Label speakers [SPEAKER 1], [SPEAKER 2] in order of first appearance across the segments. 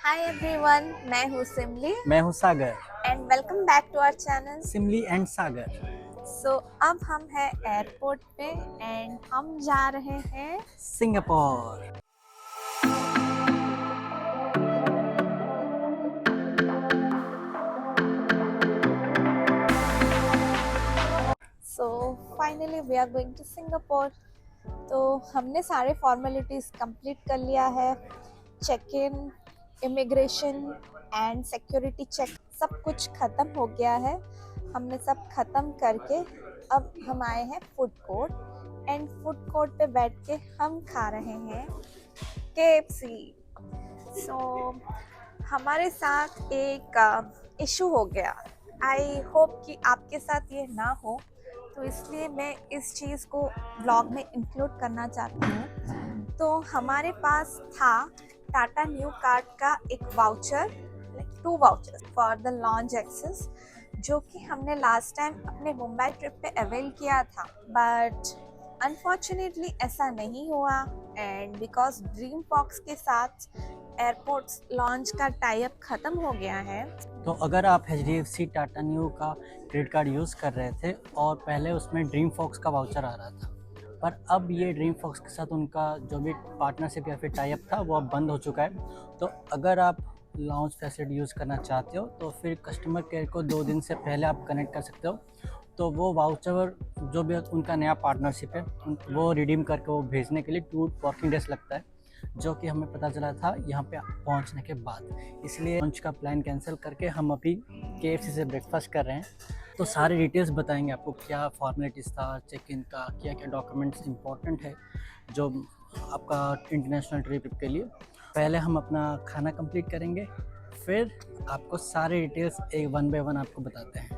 [SPEAKER 1] Hi everyone, मैं हूँ सिमली
[SPEAKER 2] मैं हूँ Sagar.
[SPEAKER 1] And welcome back to our channel.
[SPEAKER 2] Simli and Sagar.
[SPEAKER 1] So अब हम हैं एयरपोर्ट पे एंड हम जा रहे हैं
[SPEAKER 2] Singapore.
[SPEAKER 1] So finally we are going to Singapore. तो हमने सारे फॉर्मेलिटीज़ कंप्लीट कर लिया है। Check in, immigration and security check सब कुछ ख़त्म हो गया है। हमने सब ख़त्म करके अब हम आए हैं food court and food court पे बैठ के हम खा रहे हैं KFC। सो हमारे साथ एक इशू हो गया। आई होप कि आपके साथ ये ना हो, तो इसलिए मैं इस चीज़ को ब्लॉग में इंक्लूड करना चाहती हूँ। तो हमारे पास था टाटा न्यू कार्ड का एक voucher, like 2 vouchers for the lounge access, जो कि हमने लास्ट टाइम अपने मुंबई ट्रिप पे अवेल किया था, बट अनफॉर्चुनेटली ऐसा नहीं हुआ एंड बिकॉज ड्रीम फॉक्स के साथ एयरपोर्ट्स लॉन्च का टाई अप ख़त्म हो गया है।
[SPEAKER 2] तो अगर आप HDFC टाटा न्यू का क्रेडिट कार्ड यूज़ कर रहे थे और पहले उसमें ड्रीम फॉक्स का वाउचर आ रहा था, पर अब ये ड्रीम फॉक्स के साथ उनका जो भी पार्टनरशिप या फिर टाई अप था वो अब बंद हो चुका है। तो अगर आप लॉन्च फैसिलिटी यूज़ करना चाहते हो तो फिर कस्टमर केयर को 2 दिन से पहले आप कनेक्ट कर सकते हो। तो वो वाउचर जो भी उनका नया पार्टनरशिप है वो रिडीम करके वो भेजने के लिए 2 वर्किंग डेज लगता है, जो कि हमें पता चला था यहाँ पे पहुँचने के बाद। इसलिए लंच का प्लान कैंसिल करके हम अभी KFC से ब्रेकफास्ट कर रहे हैं। तो सारे डिटेल्स बताएंगे आपको, क्या फॉर्मेलिटीज़ था चेक इन का, क्या क्या डॉक्यूमेंट्स इंपॉर्टेंट है जो आपका इंटरनेशनल ट्रिप के लिए। पहले हम अपना खाना कंप्लीट करेंगे, फिर आपको सारे डिटेल्स एक 1 बाय 1 आपको बताते हैं।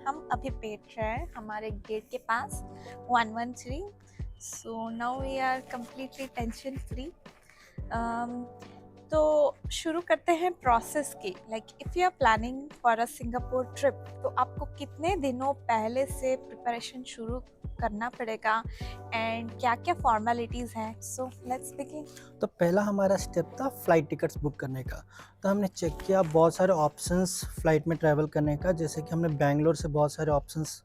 [SPEAKER 1] हम अभी बैठ रहे हैं हमारे गेट के पास 113। So now we are completely tension free. तो शुरू करते हैं प्रोसेस की। Like if you are planning for a Singapore trip, तो आपको कितने दिनों पहले से प्रिपरेशन शुरू करना पड़ेगा एंड क्या क्या फॉर्मेलिटीज़ हैं। So let's begin.
[SPEAKER 2] तो पहला हमारा स्टेप था फ़्लाइट टिकट्स बुक करने का। तो हमने चेक किया बहुत सारे ऑप्शंस फ़्लाइट में ट्रैवल करने का, जैसे कि हमने बैंगलोर से बहुत सारे ऑप्शंस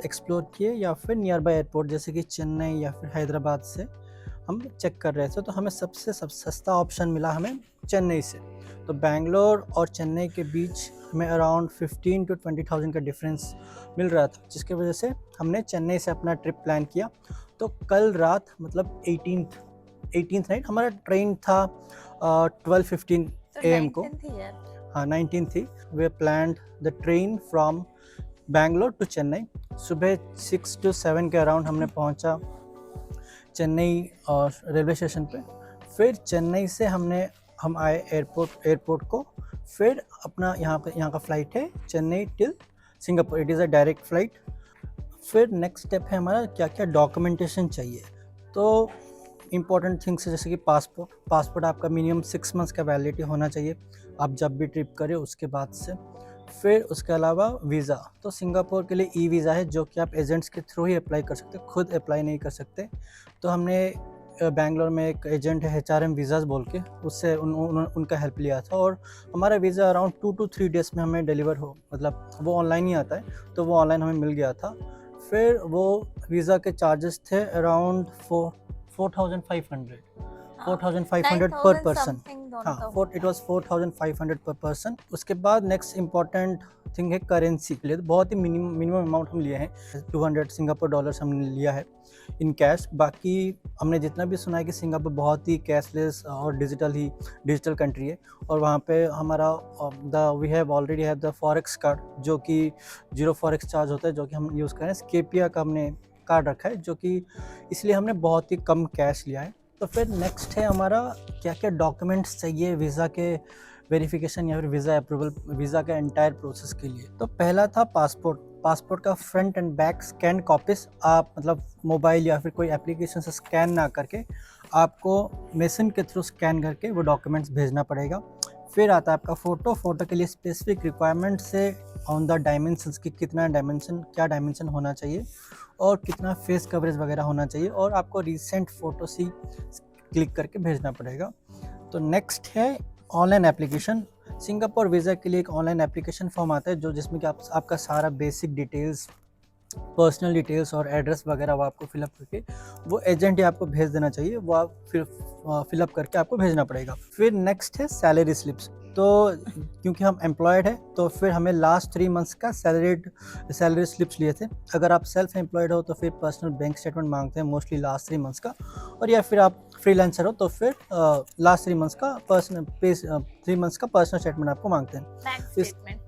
[SPEAKER 2] एक्सप्लोर किए, या फिर नियर बाय एयरपोर्ट जैसे कि चेन्नई या फिर हैदराबाद से हम चेक कर रहे थे। तो हमें सबसे सस्ता ऑप्शन मिला हमें चेन्नई से। तो बैंगलोर और चेन्नई के बीच हमें अराउंड 15 to 20,000 का डिफरेंस मिल रहा था, जिसकी वजह से हमने चेन्नई से अपना ट्रिप प्लान किया। तो कल रात मतलब 18th नाइट हमारा ट्रेन था 12:15 AM को। हाँ 19 थी। We planned the train from Bangalore to Chennai. सुबह 6 to 7 के अराउंड हमने पहुंचा चेन्नई रेलवे स्टेशन पे। फिर चेन्नई से हम आए एयरपोर्ट को। फिर अपना यहाँ का फ़्लाइट है Chennai till Singapore, it is a direct flight. फिर नेक्स्ट स्टेप है हमारा क्या क्या डॉक्यूमेंटेशन चाहिए। तो इम्पॉर्टेंट थिंग्स जैसे कि पासपोर्ट आपका मिनिमम 6 मंथ्स का वैलिडिटी होना चाहिए आप जब भी ट्रिप करें उसके बाद से। फिर उसके अलावा वीज़ा, तो सिंगापुर के लिए वीज़ा है जो कि आप एजेंट्स के थ्रू ही अप्लाई कर सकते, खुद अप्लाई नहीं कर सकते। तो हमने बैंगलोर में एक एजेंट है HRM वीज़ाज़ बोल के, उससे उनका हेल्प लिया था और हमारा वीज़ा अराउंड 2 to 3 डेज़ में हमें डिलीवर हो, मतलब वो ऑनलाइन ही आता है, तो वो ऑनलाइन हमें मिल गया था। फिर वो वीज़ा के चार्जेस थे अराउंड 4,500 पर पर्सन। हाँ, इट वाज 4,500 पर पर्सन। उसके बाद नेक्स्ट इंपॉर्टेंट थिंग है करेंसी के लिए। तो बहुत ही मिनिमम अमाउंट हम लिए हैं, 200 सिंगापुर डॉलर्स हमने लिया है इन कैश। बाकी हमने जितना भी सुना है कि सिंगापुर बहुत ही कैशलेस और डिजिटल कंट्री है, और वहाँ पे हमारा we have already have the forex card, जो कि 0 फॉरेक्स चार्ज होता है, जो कि हम यूज़ करें। स्केपिया का हमने कार्ड रखा है, जो कि इसलिए हमने बहुत ही कम कैश लिया है। तो फिर नेक्स्ट है हमारा क्या क्या डॉक्यूमेंट्स चाहिए वीज़ा के वेरिफिकेशन या फिर वीज़ा अप्रूवल, वीज़ा के एंटायर प्रोसेस के लिए। तो पहला था पासपोर्ट का front end back scan copies आप मतलब मोबाइल या फिर कोई एप्लीकेशन से स्कैन ना करके आपको मेसन के थ्रू स्कैन करके वो डॉक्यूमेंट्स भेजना पड़ेगा। फिर आता है आपका फ़ोटो के लिए स्पेसिफिक रिक्वायरमेंट से ऑन द डायमेंशंस की क्या डायमेंशन होना चाहिए और कितना फेस कवरेज वगैरह होना चाहिए, और आपको रिसेंट फ़ोटो क्लिक करके भेजना पड़ेगा। तो नेक्स्ट है ऑनलाइन एप्लीकेशन। सिंगापुर वीज़ा के लिए एक ऑनलाइन एप्लीकेशन फॉर्म आता है जो जिसमें कि आपका सारा बेसिक डिटेल्स, पर्सनल डिटेल्स और एड्रेस वगैरह वो आपको फिलअप करके वो एजेंट ही आपको भेज देना चाहिए, वो आप फिर फिलअप करके आपको भेजना पड़ेगा। फिर नेक्स्ट है सैलरी स्लिप्स। तो क्योंकि हम एम्प्लॉयड है तो फिर हमें लास्ट 3 मंथ्स का सैलरी स्लिप्स लिए थे। अगर आप सेल्फ एम्प्लॉयड हो तो फिर पर्सनल बैंक स्टेटमेंट मांगते हैं मोस्टली लास्ट 3 मंथ्स का, और या फिर आप फ्रीलांसर हो तो फिर लास्ट 3 मंथ्स का 3 मंथ्स का पर्सनल स्टेटमेंट आपको मांगते हैं।
[SPEAKER 1] Bank statement.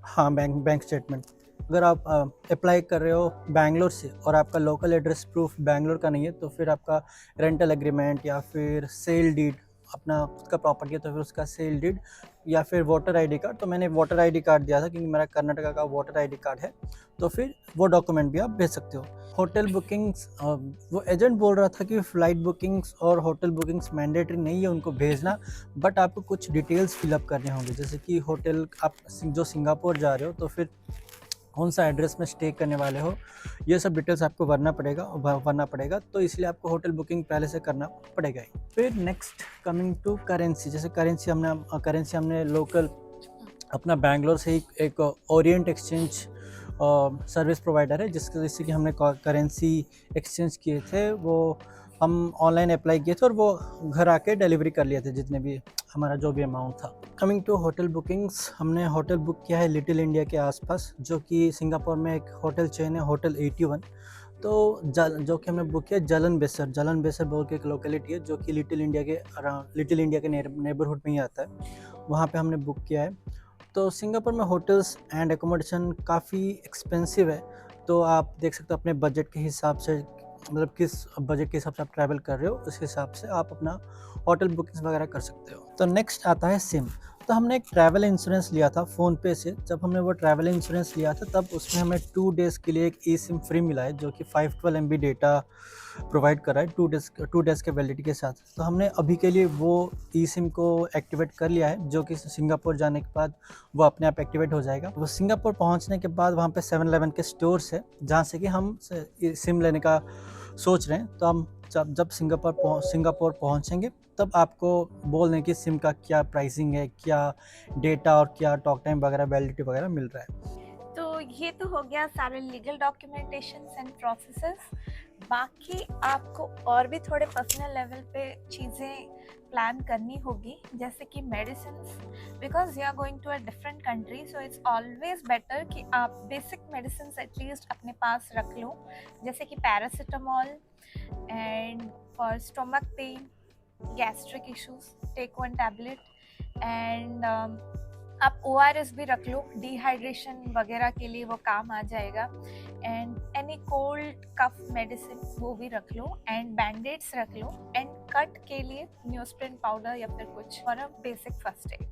[SPEAKER 2] हाँ, बैंक स्टेटमेंट। अगर आप अप्लाई कर रहे हो बैंगलोर से और आपका लोकल एड्रेस प्रूफ बैंगलोर का नहीं है तो फिर आपका रेंटल एग्रीमेंट या फिर सेल डीड, अपना खुद का प्रॉपर्टी है तो फिर उसका सेल डीड, या फिर वोटर आईडी कार्ड। तो मैंने वोटर आईडी कार्ड दिया था क्योंकि मेरा कर्नाटका का वोटर आईडी कार्ड है, तो फिर वो डॉक्यूमेंट भी आप भेज सकते हो। होटल बुकिंग्स, वो एजेंट बोल रहा था कि फ़्लाइट बुकिंग्स और होटल बुकिंग्स मैंडेटरी नहीं है उनको भेजना, बट आपको कुछ डिटेल्स फिलअप करने होंगे, जैसे कि होटल आप जो सिंगापुर जा रहे हो तो फिर कौन सा एड्रेस में स्टे करने वाले हो, ये सब डिटेल्स आपको भरना पड़ेगा। तो इसलिए आपको होटल बुकिंग पहले से करना पड़ेगा ही। फिर नेक्स्ट कमिंग टू करेंसी, जैसे करेंसी हमने लोकल अपना बैंगलोर से ही एक ओरिएंट एक्सचेंज सर्विस प्रोवाइडर है जिससे कि हमने करेंसी एक्सचेंज किए थे, वो हम ऑनलाइन अप्लाई किए थे और वो घर आके डिलीवरी कर लिए थे जितने भी हमारा जो भी अमाउंट था। कमिंग टू होटल बुकिंग्स, हमने होटल बुक किया है लिटिल इंडिया के आसपास, जो कि सिंगापुर में एक होटल चेन है होटल 81। तो जो कि हमने बुक किया जलन बेसर बोल के एक लोकेलिटी है जो कि लिटिल इंडिया के नेबरहुड में ही आता है, वहाँ पे हमने बुक किया है। तो सिंगापुर में होटल्स एंड एकोमोडेशन काफ़ी एक्सपेंसिव है, तो आप देख सकते हो अपने बजट के हिसाब से, मतलब किस बजट के हिसाब से आप ट्रैवल कर रहे हो उस हिसाब से आप अपना होटल बुकिंग्स वगैरह कर सकते हो। तो नेक्स्ट आता है सिम। तो हमने एक ट्रैवल इंश्योरेंस लिया था फ़ोनपे से। जब हमने वो ट्रैवल इंश्योरेंस लिया था तब उसमें हमें 2 डेज़ के लिए एक ई सिम फ्री मिला है जो कि 512 MB डेटा प्रोवाइड कर रहा है 2 डेज़ के वैलिडिटी के साथ। तो हमने अभी के लिए वो ई सिम को एक्टिवेट कर लिया है, जो कि सिंगापुर जाने के बाद वो अपने आप एक्टिवेट हो जाएगा। वो सिंगापुर पहुंचने के बाद वहाँ पे 7-Eleven के स्टोर्स है जहाँ से कि हम सिम लेने का सोच रहे हैं। तो हम जब सिंगापुर पहुंचेंगे तब आपको बोल दें कि सिम का क्या प्राइसिंग है, क्या डेटा और क्या टॉक टाइम वगैरह वैलिडिटी वगैरह मिल रहा है।
[SPEAKER 1] तो ये तो हो गया सारे लीगल डॉक्यूमेंटेशन एंड प्रोसेसेस। बाकी आपको और भी थोड़े पर्सनल लेवल पे चीज़ें प्लान करनी होगी, जैसे कि medicines, because you are going to a different country, so it's always better कि आप बेसिक मेडिसिन्स एटलीस्ट अपने पास रख लो, जैसे कि paracetamol, and for stomach pain, gastric issues take 1 tablet, and आप ORS भी रख लो, डिहाइड्रेशन वगैरह के लिए वो काम आ जाएगा, and any cold cough medicine वो भी रख लो, एंड बैंडेड्स रख लो, एंड कट के लिए न्यूज़प्रिंट पाउडर या फिर कुछ for a basic first aid.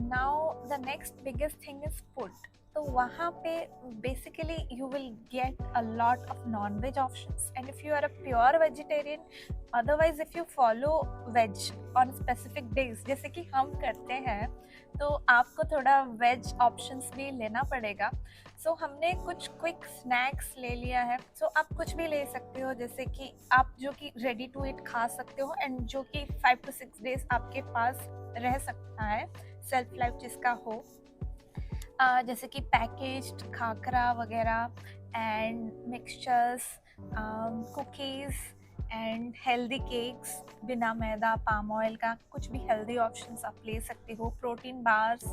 [SPEAKER 1] Now the next biggest thing is food. तो वहाँ पे basically you will get a lot of non veg options, and if you are a pure vegetarian, otherwise if you follow veg on specific days जैसे कि हम करते हैं, तो आपको थोड़ा वेज ऑप्शंस भी लेना पड़ेगा। सो हमने कुछ क्विक स्नैक्स ले लिया है। सो आप कुछ भी ले सकते हो, जैसे कि आप जो कि रेडी टू ईट खा सकते हो एंड जो कि 5 to 6 डेज आपके पास रह सकता है, सेल्फ लाइफ जिसका हो, जैसे कि पैकेज्ड खाकरा वगैरह, and mixtures, cookies, and healthy cakes बिना मैदा पाम ऑयल का, कुछ भी हेल्दी ऑप्शंस आप ले सकते हो, प्रोटीन बार्स,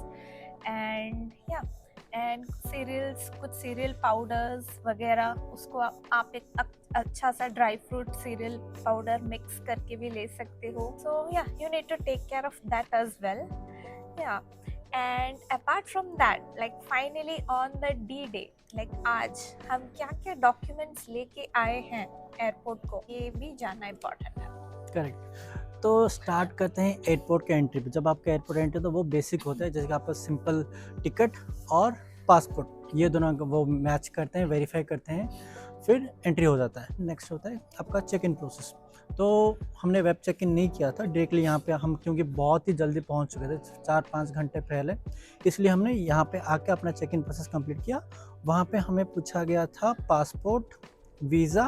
[SPEAKER 1] एंड सीरियल्स, कुछ सीरियल पाउडर्स वगैरह, उसको आप एक अच्छा सा dry fruit cereal powder mix करके भी ले सकते हो। So yeah you need to take care of that as well. Yeah and apart from that, like finally on the D-Day, like आज हम क्या क्या डॉक्यूमेंट्स लेके आए हैं एयरपोर्ट को, ये भी जानना इम्पोर्टेंट है।
[SPEAKER 2] करेक्ट। तो स्टार्ट करते हैं एयरपोर्ट के एंट्री पे। जब आपका एयरपोर्ट एंट्री तो वो बेसिक होता है, जैसे कि आपका सिंपल टिकट और पासपोर्ट, ये दोनों वो मैच करते हैं, वेरीफाई करते हैं, फिर एंट्री हो जाता है। नेक्स्ट होता है आपका चेक इन प्रोसेस। तो हमने वेब चेक इन नहीं किया था, डायरेक्टली यहाँ पे हम, क्योंकि बहुत ही जल्दी पहुँच चुके थे 4-5 घंटे पहले, इसलिए हमने यहाँ पे आके अपना चेक इन प्रोसेस कंप्लीट किया। वहाँ पे हमें पूछा गया था पासपोर्ट, वीज़ा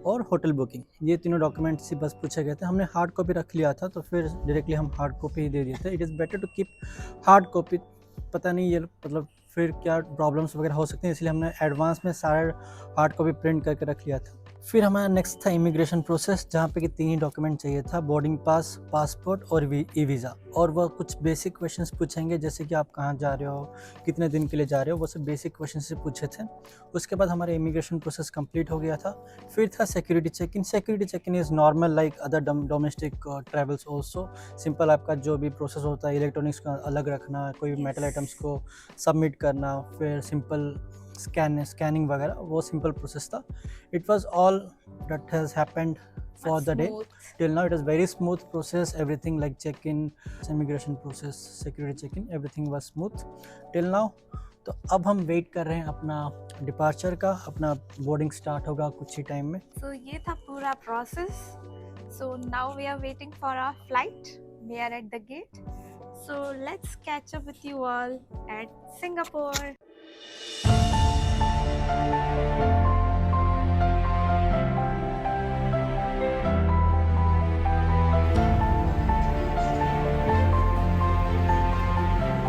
[SPEAKER 2] और होटल बुकिंग, ये तीनों डॉक्यूमेंट्स ही बस पूछे गए थे। हमने हार्ड कॉपी रख लिया था तो फिर डायरेक्टली हम हार्ड कॉपी ही दे दिए थे। It is better to keep hard copy, पता नहीं ये मतलब फिर क्या प्रॉब्लम्स वगैरह हो सकते हैं, इसलिए हमने एडवांस में सारा हार्ड कॉपी प्रिंट करके रख लिया था। फिर हमारा नेक्स्ट था इमिग्रेशन प्रोसेस, जहाँ पे कि 3 ही डॉक्यूमेंट चाहिए था, बोर्डिंग पास, पासपोर्ट और ई वीज़ा। और वह कुछ बेसिक क्वेश्चंस पूछेंगे जैसे कि आप कहाँ जा रहे हो, कितने दिन के लिए जा रहे हो, वो सब बेसिक क्वेश्चन से पूछे थे। उसके बाद हमारा इमिग्रेशन प्रोसेस कंप्लीट हो गया था। फिर था security check in. Security check in is normal like other domestic travels also. Simple आपका जो भी प्रोसेस होता है, इलेक्ट्रॉनिक्स का अलग रखना, कोई भी मेटल आइटम्स को सबमिट करना, फिर सिंपल स्कैनिंग वगैरह, वो सिंपल प्रोसेस था। It was all that has happened for the day
[SPEAKER 1] Smooth.
[SPEAKER 2] till now. It was very smooth process, everything like check-in, immigration process, security check-in, everything was smooth till now. तो अब हम wait कर रहे हैं अपना departure का, अपना boarding start होगा कुछ ही टाइम में।
[SPEAKER 1] So ये था पूरा process. So now we are waiting for our flight. We are at the gate. So let's catch up with you all at Singapore.